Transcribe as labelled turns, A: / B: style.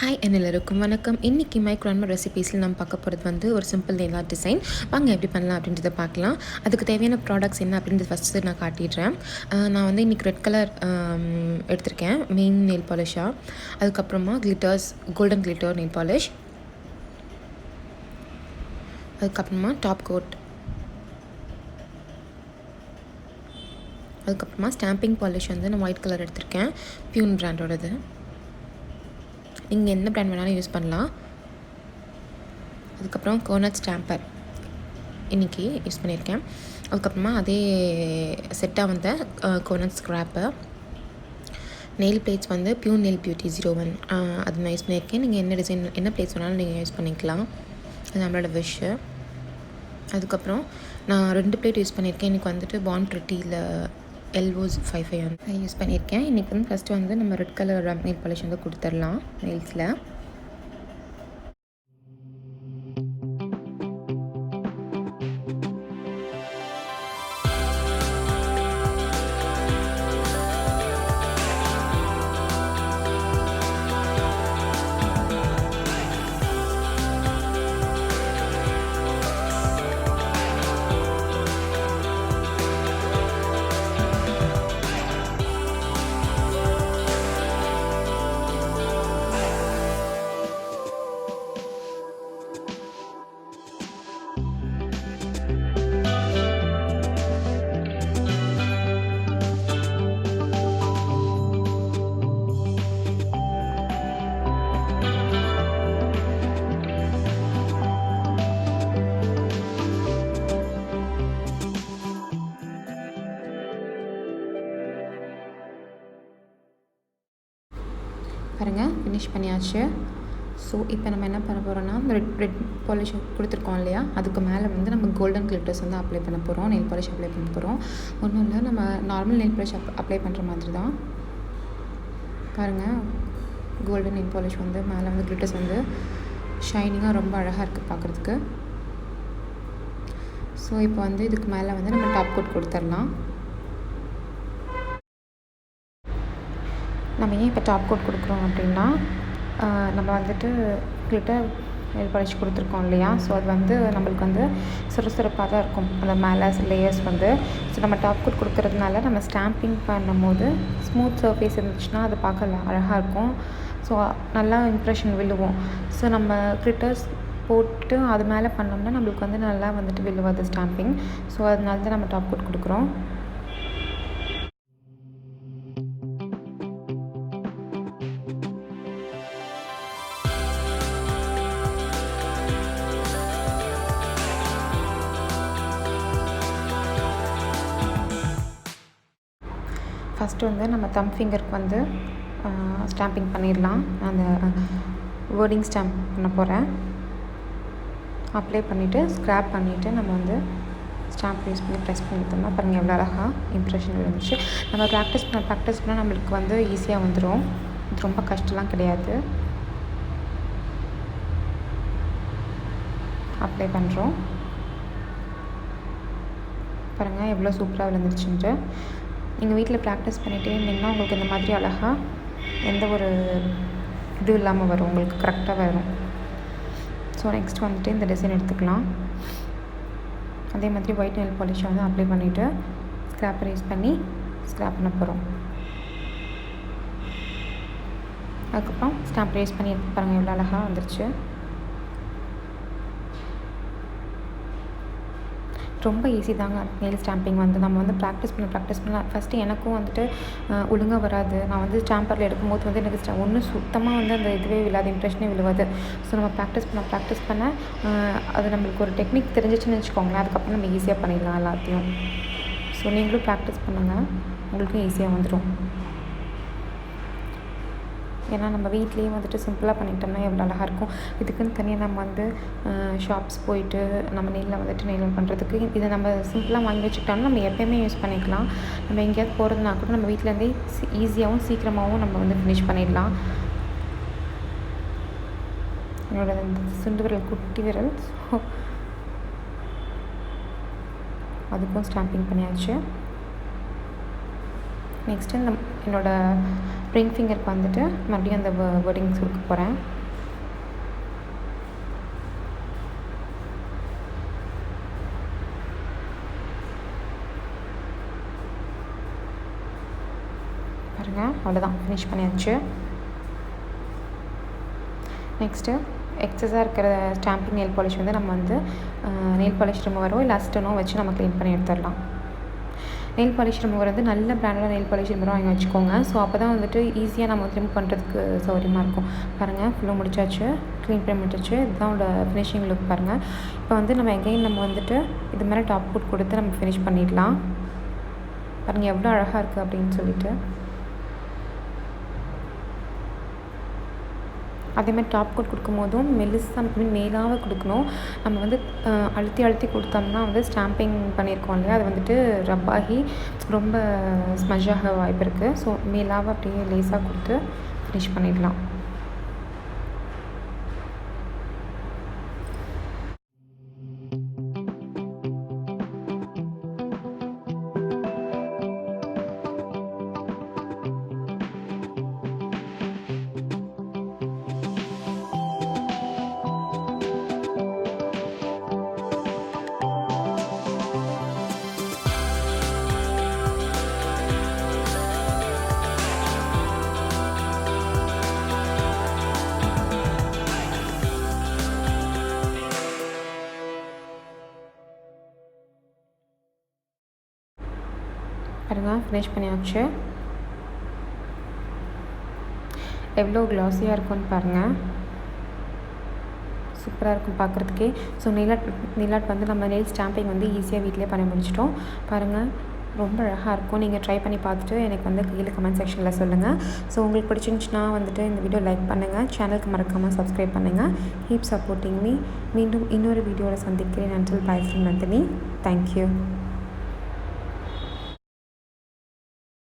A: Hi எல்லாருக்கும் வணக்கம். இன்றைக்கி மைக்ரோன்மோ ரெசிபீஸில் நம்ம பார்க்க போகிறது வந்து ஒரு சிம்பிள் நெயில் ஆர்ட் டிசைன். வாங்க எப்படி பண்ணலாம் அப்படின்றத பார்க்கலாம். அதுக்கு தேவையான ப்ராடக்ட்ஸ் என்ன அப்படின்றது ஃபஸ்ட்டு நான் காட்டிடுறேன். நான் வந்து இன்றைக்கி ரெட் கலர் எடுத்திருக்கேன் மெயின் நெயில் பாலிஷாக. அதுக்கப்புறமா glitters, golden glitter nail polish. அதுக்கப்புறமா டாப் கோட். அதுக்கப்புறமா ஸ்டாம்பிங் பாலிஷ் வந்து நான் ஒயிட் கலர் எடுத்திருக்கேன், பியூன் பிராண்டோடது. நீங்கள் என்ன பிராண்ட் வேணாலும் யூஸ் பண்ணலாம். அதுக்கப்புறம் கோனட் ஸ்டாம்பர் இன்றைக்கி யூஸ் பண்ணியிருக்கேன். அதுக்கப்புறமா அதே செட்டாக வந்த கோனட் ஸ்க்ராப்பு. நெயில் பிளேட்ஸ் வந்து பியூன் நெயில் பியூட்டி 01 அது நான் யூஸ் பண்ணியிருக்கேன். நீங்கள் என்ன டிசைன் என்ன பிளேட்ஸ் வேணாலும் நீங்கள் யூஸ் பண்ணிக்கலாம், அது நம்மளோட விஷ். அதுக்கப்புறம் நான் 2 பிளேட் யூஸ் பண்ணியிருக்கேன். இன்றைக்கி வந்துட்டு பாண்ட் ப்ரிட்டியில் எல்வோஸ் 55 யூஸ் பண்ணியிருக்கேன். இன்றைக்கி வந்து ஃபஸ்ட்டு வந்து நம்ம ரெட் கலர் நெயில் பாலிஷ் வந்து கொடுத்துடலாம் நெயில்ஸில். பாருங்கள், ஃபினிஷ் பண்ணியாச்சு. ஸோ இப்போ நம்ம என்ன பண்ண போகிறோன்னா, இந்த ரெட் பாலிஷ் கொடுத்துருக்கோம் இல்லையா, அதுக்கு மேலே வந்து நம்ம கோல்டன் கிளிட்டர்ஸ் வந்து அப்ளை பண்ண போகிறோம். நெயில் பாலிஷ் அப்ளை பண்ண போகிறோம். ஒன்றும் இல்லை, நம்ம நார்மல் நெயில் பாலிஷ் அப்ளை பண்ணுற மாதிரி தான். பாருங்கள், கோல்டன் நெயில் பாலிஷ் வந்து மேலே வந்து கிளிட்டர்ஸ் வந்து ஷைனிங்காக ரொம்ப அழகாக இருக்குது பார்க்குறதுக்கு. ஸோ இப்போ வந்து இதுக்கு மேலே வந்து நம்ம டாப் கோட் கொடுத்துடலாம். நம்ம ஏன் இப்போ டாப் கோட் கொடுக்குறோம் அப்படின்னா, நம்ம வந்துட்டு கிளிட்டர் நெயில் பாலிஷ் கொடுத்துருக்கோம் இல்லையா, ஸோ அது வந்து நம்மளுக்கு வந்து சுறுசுறுப்பாக தான் இருக்கும் அந்த மேலே லேயர்ஸ் வந்து. ஸோ நம்ம டாப் கோட் கொடுக்கறதுனால நம்ம ஸ்டாம்பிங் பண்ணும்போது ஸ்மூத் சர்ஃபேஸ் இருந்துச்சுன்னா அது பார்க்க அழகாக இருக்கும். ஸோ நல்லா இம்ப்ரெஷன் விழுவோம். ஸோ நம்ம கிளிட்டர்ஸ் போட்டு அது மேலே பண்ணோம்னா நம்மளுக்கு வந்து நல்லா வந்துட்டு விழுவாது ஸ்டாம்பிங். ஸோ அதனால தான் நம்ம டாப் கோட் கொடுக்குறோம். ஃபஸ்ட்டு வந்து நம்ம தம் ஃபிங்கருக்கு வந்து ஸ்டாம்பிங் பண்ணிடலாம். அந்த வேர்டிங் ஸ்டாம்ப் பண்ண போகிறேன். அப்ளை பண்ணிவிட்டு ஸ்க்ராப் பண்ணிவிட்டு நம்ம வந்து ஸ்டாம்ப் யூஸ் பண்ணி ப்ரெஸ் பண்ணிட்டோம்னா பாருங்கள் எவ்வளோ அழகாக இம்ப்ரெஷன் இருந்துச்சு. நம்ம ப்ராக்டிஸ் பண்ணால் நம்மளுக்கு வந்து ஈஸியாக வந்துடும். இது ரொம்ப கஷ்டம்லாம் கிடையாது. அப்ளை பண்ணுறோம். பாருங்கள் எவ்வளோ சூப்பராக விழுந்துருச்சுன்ட்டு. நீங்கள் வீட்டில் ப்ராக்டிஸ் பண்ணிகிட்டே இருந்தீங்கன்னா உங்களுக்கு இந்த மாதிரி அழகாக எந்த ஒரு இது இல்லாமல் வரும், உங்களுக்கு கரெக்டாக வரும். ஸோ நெக்ஸ்ட் வந்துட்டு இந்த டிசைன் எடுத்துக்கலாம். அதே மாதிரி ஒயிட் நெயில் பாலிஷை வந்து அப்ளை பண்ணிவிட்டு ஸ்க்ராப்பர் யூஸ் பண்ணி ஸ்க்ராப் பண்ண போகிறோம். அதுக்கப்புறம் ஸ்டாம்ப் யூஸ் பண்ணி பாருங்கள் எவ்வளோ அழகாக வந்துருச்சு. ரொம்ப ஈஸி தாங்க நெயில் ஸ்டாம்பிங் வந்து. நம்ம வந்து ப்ராக்டிஸ் பண்ண ஃபஸ்ட்டு எனக்கும் வந்துட்டு ஒழுங்காக வராது. நான் வந்து ஸ்டாம்பரில் எடுக்கும்போது வந்து எனக்கு ஒன்று சுத்தமாக வந்து அந்த இதுவே விழாது, இம்ப்ரெஷனே விழுவாது. ஸோ நம்ம ப்ராக்டிஸ் பண்ண அது நம்மளுக்கு ஒரு டெக்னிக் தெரிஞ்சிச்சுன்னு வச்சுக்கோங்களேன், அதுக்கப்புறம் நம்ம ஈஸியாக பண்ணிடலாம் எல்லாத்தையும். ஸோ நீங்களும் ப்ராக்டிஸ் பண்ணுங்கள், உங்களுக்கும் ஈஸியாக வந்துடும். ஏன்னா நம்ம வீட்லேயே வந்துட்டு சிம்பிளாக பண்ணிட்டோம்னா எவ்வளோ அழகாக இருக்கும். இதுக்குன்னு தனியாக நம்ம வந்து ஷாப்ஸ் போயிட்டு நம்ம நெயிலில் வந்துட்டு நெயில் பண்ணுறதுக்கு இதை நம்ம சிம்பிளாக வாங்கி வச்சுக்கிட்டோம்னா நம்ம எப்போயுமே யூஸ் பண்ணிக்கலாம். நம்ம எங்கேயாவது போகிறதுனா கூட நம்ம வீட்டிலேருந்தே ஈஸியாகவும் சீக்கிரமாகவும் நம்ம வந்து ஃபினிஷ் பண்ணிடலாம். என்னோட இந்த சுண்டு விரல் குட்டி விரல், ஸோ அதுக்கும் ஸ்டாம்பிங் பண்ணியாச்சு. நெக்ஸ்ட்டு என்னோடய ரிங் ஃபிங்கருக்கு வந்துட்டு மறுபடியும் அந்த வேர்டிங்ஸ் கொடுக்க போகிறேன். பாருங்கள், அவ்வளோதான், ஃபினிஷ் பண்ணியாச்சு. நெக்ஸ்ட்டு எக்ஸஸாக இருக்கிற ஸ்டாம்பிங் நெயில் பாலிஷ் வந்து நம்ம வந்து நெயில் பாலிஷ் ரிமூவரோ இல்லை அசிஸ்டனோ வச்சு நம்ம க்ளீன் பண்ணி எடுத்துடலாம். நெயில் பாலிஷ் ரிமூவர் வந்து நல்ல பிராண்டோட நெயில் பாலிஷ் ரிமூவராக வாங்கி வச்சுக்கோங்க. ஸோ அப்போ தான் வந்துட்டு ஈஸியாக நம்ம வந்து ரிமூவ் பண்ணுறதுக்கு சௌகரியமாக இருக்கும். பாருங்கள், ஃபுல்லாக முடிச்சாச்சு, க்ளீன் பண்ணி முடிச்சாச்சு. இதுதான் ஃபினிஷிங் லுக் பாருங்கள். இப்போ வந்து நம்ம எகைன் நம்ம வந்துட்டு இது மாதிரி டாப் கோட் கொடுத்து நம்ம ஃபினிஷ் பண்ணிடலாம். பாருங்கள் எவ்வளோ அழகாக இருக்குது அப்படின்னு சொல்லிட்டு. அதேமாதிரி டாப் கோட் கொடுக்கும் போதும் மெல்லிசாக மேலாக கொடுக்கணும். நம்ம வந்து அழுத்தி கொடுத்தோம்னா வந்து ஸ்டாம்பிங் பண்ணியிருக்கோம் இல்லையா, அது வந்துட்டு ரப்பாகி ரொம்ப ஸ்மஜ்ஜாக வாய்ப்பு இருக்குது. ஸோ மேலாக அப்படியே லேஸாக கொடுத்து ஃபினிஷ் பண்ணிடலாம். பாருங்கள், ஃபினிஷ் பண்ணியாச்சு. எவ்வளோ க்ளாஸியாக இருக்கும்னு பாருங்கள், சூப்பராக இருக்கும் பார்க்குறதுக்கே. ஸோ நெயில் ஆர்ட் வந்து நம்ம நெயில் ஸ்டாம்பிங் வந்து ஈஸியாக வீட்டிலே பண்ணி முடிச்சிட்டோம். பாருங்கள், ரொம்ப அழகாக இருக்கும். நீங்கள் ட்ரை பண்ணி பார்த்துட்டு எனக்கு வந்து கீழே கமெண்ட் செக்ஷனில் சொல்லுங்கள். ஸோ உங்களுக்கு பிடிச்சிருந்துச்சுன்னா வந்துட்டு இந்த வீடியோ லைக் பண்ணுங்கள், சேனலுக்கு மறக்காமல் சப்ஸ்கிரைப் பண்ணுங்கள். Keep supporting me. மீண்டும் இன்னொரு வீடியோவில் சந்திக்கிறேன். Until by from Nandini. Thank you.